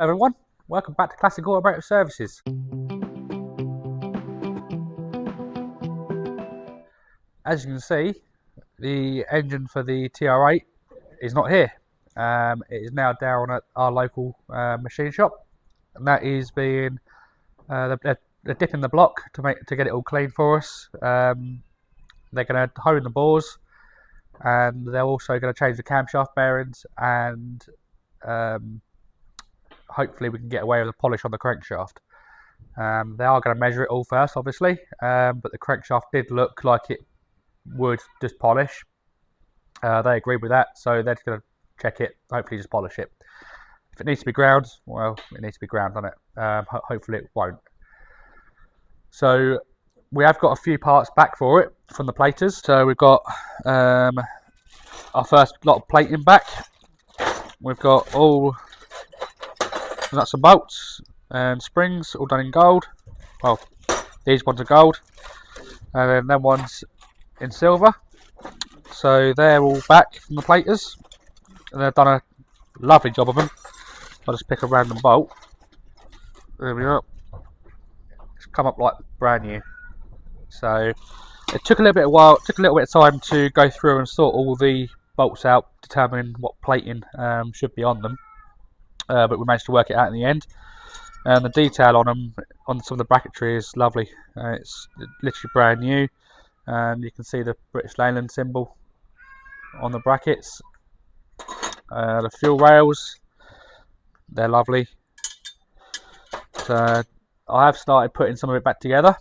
Everyone, welcome back to Classic Automotive Services. As you can see, the engine for the TR8 is not here. It is now down at our local machine shop, and that is being they're dipping the block to get it all clean for us. They're going to hone the bores, and they're also going to change the camshaft bearings, and hopefully we can get away with a polish on the crankshaft. They are going to measure it all first, obviously, but the crankshaft did look like it would just polish. They agreed with that, so they're just going to check it, hopefully just polish it. If it needs to be ground, well, it needs to be ground, doesn't it? Hopefully it won't. So we have got a few parts back for it from the platers. So we've got our first lot of plating back. We've got all nuts and bolts and springs all done in gold. Well, these ones are gold, and then them ones in silver. So they're all back from the platers, and they've done a lovely job of them. I'll just pick a random bolt. There we go. It's come up like brand new. So it took a little bit of time to go through and sort all the bolts out, determining what plating should be on them. But we managed to work it out in the end. And the detail on them, on some of the bracketry, is lovely. It's literally brand new, and you can see the British Leyland symbol on the brackets. The fuel rails, they're lovely. So I have started putting some of it back together,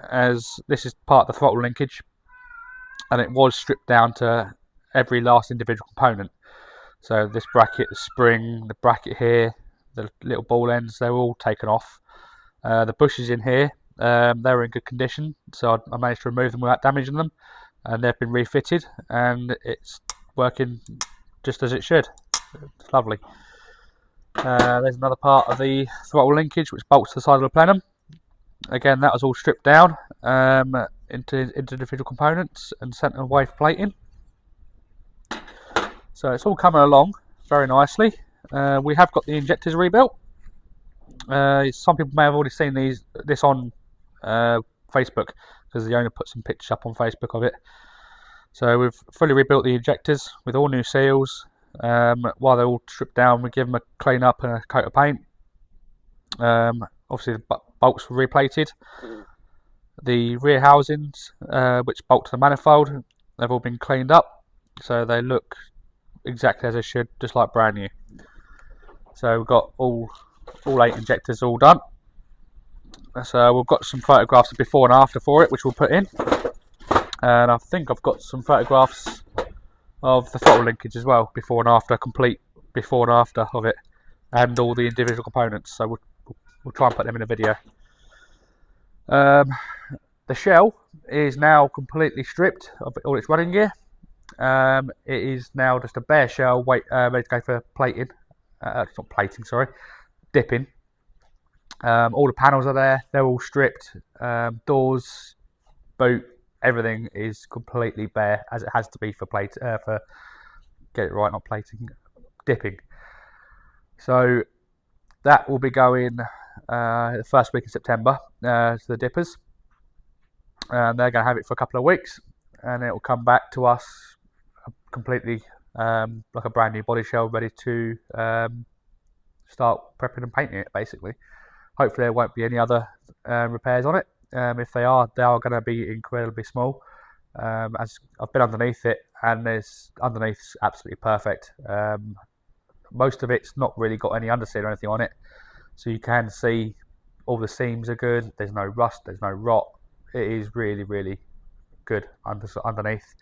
as this is part of the throttle linkage, and it was stripped down to every last individual component. So this bracket, the spring, the bracket here, the little ball ends, they're all taken off. The bushes in here, they were in good condition, so I managed to remove them without damaging them, and they've been refitted, and it's working just as it should. It's lovely. There's another part of the throttle linkage which bolts to the side of the plenum. Again, that was all stripped down into individual components and sent away for plating. So it's all coming along very nicely. We have got the injectors rebuilt. Some people may have already seen this on Facebook, because the owner put some pictures up on Facebook of it. So we've fully rebuilt the injectors with all new seals. While they're all stripped down, we give them a clean up and a coat of paint. Obviously the bolts were replated. The rear housings, which bolt to the manifold, they've all been cleaned up, so they look exactly as they should, just like brand new. So we've got all 8 injectors all done. So we've got some photographs of before and after for it, which we'll put in, and I think I've got some photographs of the throttle linkage as well, before and after, complete before and after of it, and all the individual components. So we'll try and put them in a video. The shell is now completely stripped of all its running gear. It is now just a bare shell, ready to go for plating. It's not plating, sorry, dipping. All the panels are there, they're all stripped. Doors, boot, everything is completely bare, as it has to be for get it right, not plating, dipping. So that will be going the first week of September to the dippers, and they're going to have it for a couple of weeks, and it will come back to us completely like a brand new body shell, ready to start prepping and painting it, basically. Hopefully there won't be any other repairs on it. If they are going to be incredibly small. As I've been underneath it, and underneath's absolutely perfect. Most of it's not really got any underseal or anything on it, so you can see all the seams are good. There's no rust, there's no rot. It is really, really good underneath.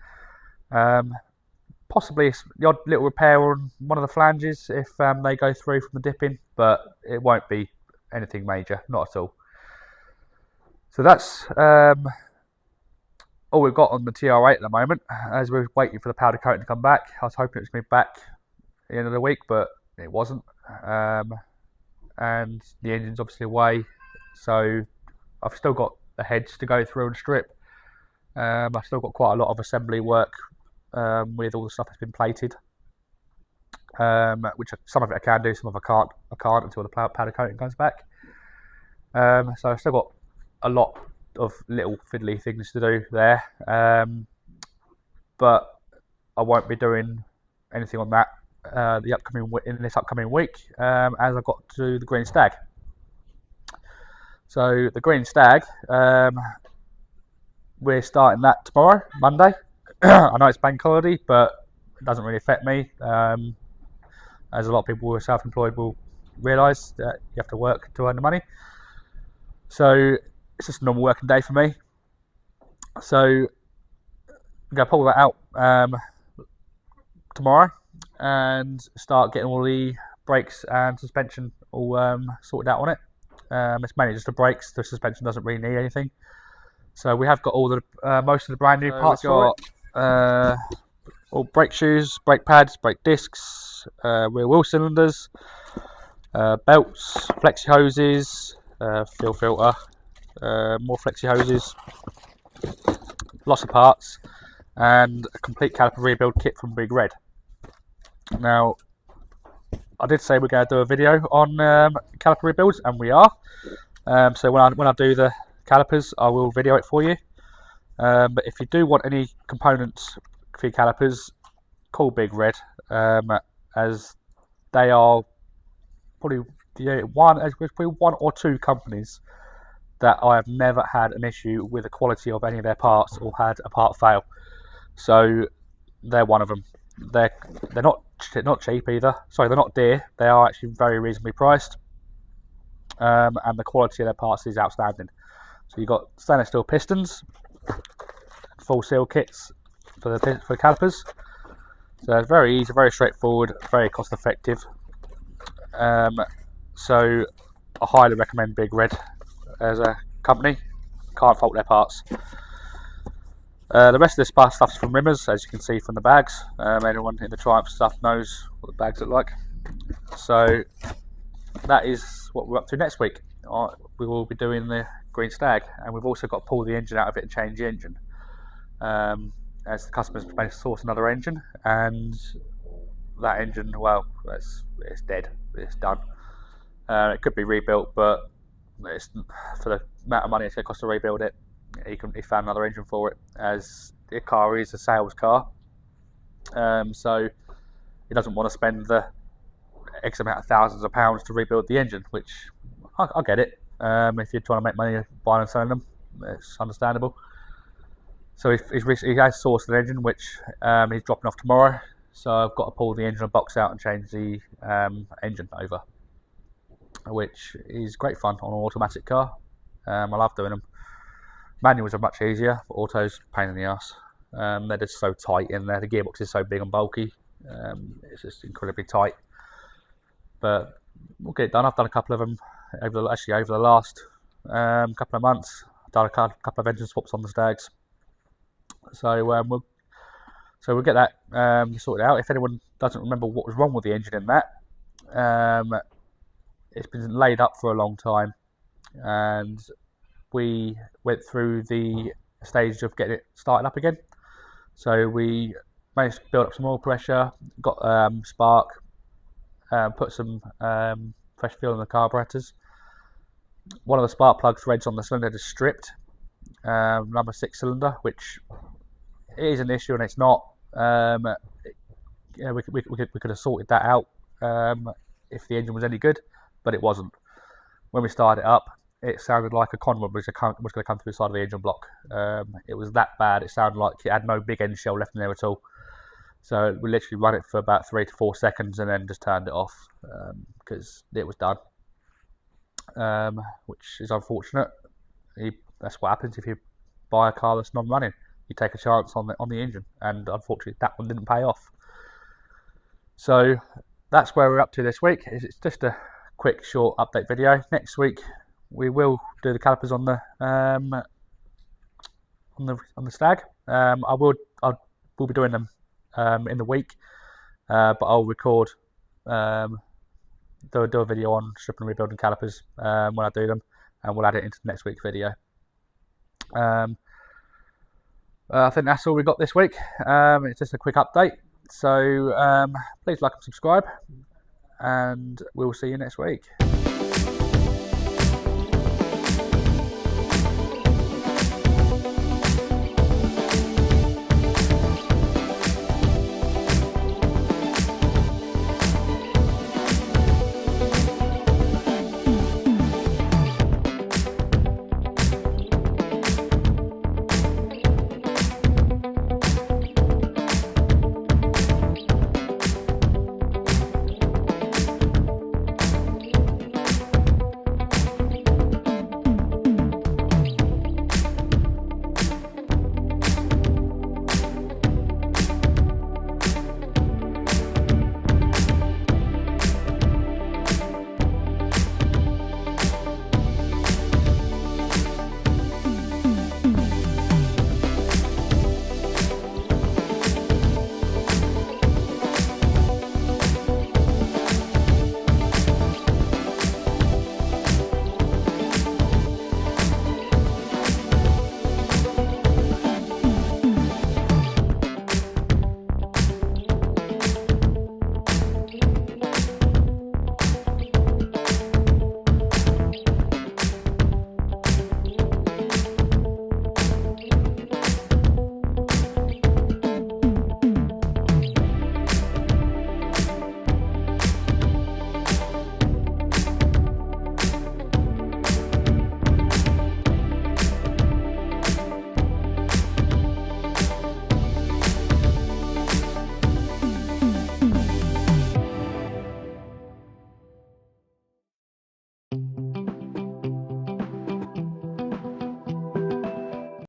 Possibly the odd little repair on one of the flanges if they go through from the dipping, but it won't be anything major, not at all. So that's all we've got on the TR8 at the moment, as we're waiting for the powder coating to come back. I was hoping it was going to be back at the end of the week, but it wasn't. And the engine's obviously away, so I've still got the heads to go through and strip. I've still got quite a lot of assembly work with all the stuff that's been plated. which some of it I can do, some of it I can't until the powder coating comes back. So I've still got a lot of little fiddly things to do there, but I won't be doing anything on that in this upcoming week, as I've got to do the Green Stag. So the Green Stag, we're starting that tomorrow, Monday. I know it's bank holiday, but it doesn't really affect me, as a lot of people who are self-employed will realise that you have to work to earn the money. So it's just a normal working day for me. So I'm going to pull that out tomorrow and start getting all the brakes and suspension all sorted out on it. It's mainly just the brakes. The suspension doesn't really need anything. So we have got all the most of the brand new parts for it. All brake shoes, brake pads, brake discs, rear wheel cylinders, belts, flexi hoses, fuel filter, more flexi hoses, lots of parts, and a complete caliper rebuild kit from Big Red. Now, I did say we're going to do a video on caliper rebuilds, and we are. So when I do the calipers, I will video it for you. But if you do want any components for your calipers, call Big Red, as they are probably one or two companies that I have never had an issue with the quality of any of their parts or had a part fail. So they're one of them. They're not cheap either. Sorry, they're not dear. They are actually very reasonably priced, and the quality of their parts is outstanding. So you've got stainless steel pistons, full seal kits for the calipers. So it's very easy, very straightforward, very cost effective. So I highly recommend Big Red as a company. Can't fault their parts. The rest of this stuff's from Rimmers, as you can see from the bags. Anyone in the Triumph stuff knows what the bags look like. So that is what we're up to next week. We will be doing the Green Stag, and we've also got to pull the engine out of it and change the engine, as the customers may source another engine, and that engine, well, it's dead. It's done. It could be rebuilt, but it's, for the amount of money it's going to cost to rebuild it, he found another engine for it, as the car is a sales car. So he doesn't want to spend the X amount of thousands of pounds to rebuild the engine, which I get it. If you're trying to make money buying and selling them, it's understandable. So he has sourced an engine, which he's dropping off tomorrow. So I've got to pull the engine box out and change the engine over, which is great fun on an automatic car. I love doing them. Manuals are much easier, but autos, pain in the ass. They're just so tight in there. The gearbox is so big and bulky. It's just incredibly tight. But we'll get it done. I've done a couple of them over the last couple of months. I've done a couple of engine swaps on the Stags. So we'll get that sorted out. If anyone doesn't remember what was wrong with the engine in that, it's been laid up for a long time, and we went through the stage of getting it started up again. So we managed to build up some oil pressure, got spark, put some fresh fuel in the carburetors. One of the spark plug threads on the cylinder just stripped, number 6 cylinder, which is an issue, and it's not. We could have sorted that out if the engine was any good, but it wasn't. When we started it up, it sounded like a convoy was going to come through the side of the engine block. It was that bad. It sounded like it had no big end shell left in there at all. So we literally ran it for about 3 to 4 seconds and then just turned it off because it was done, which is unfortunate. That's what happens if you buy a car that's non-running. You take a chance on the engine, and unfortunately that one didn't pay off. So that's where we're up to this week. It's just a quick short update video. Next week we will do the calipers on the Stag. I will be doing them in the week, but I'll record do a video on stripping and rebuilding calipers when I do them, and we'll add it into next week's video. I think that's all we got this week. It's just a quick update. So please like and subscribe, and we'll see you next week.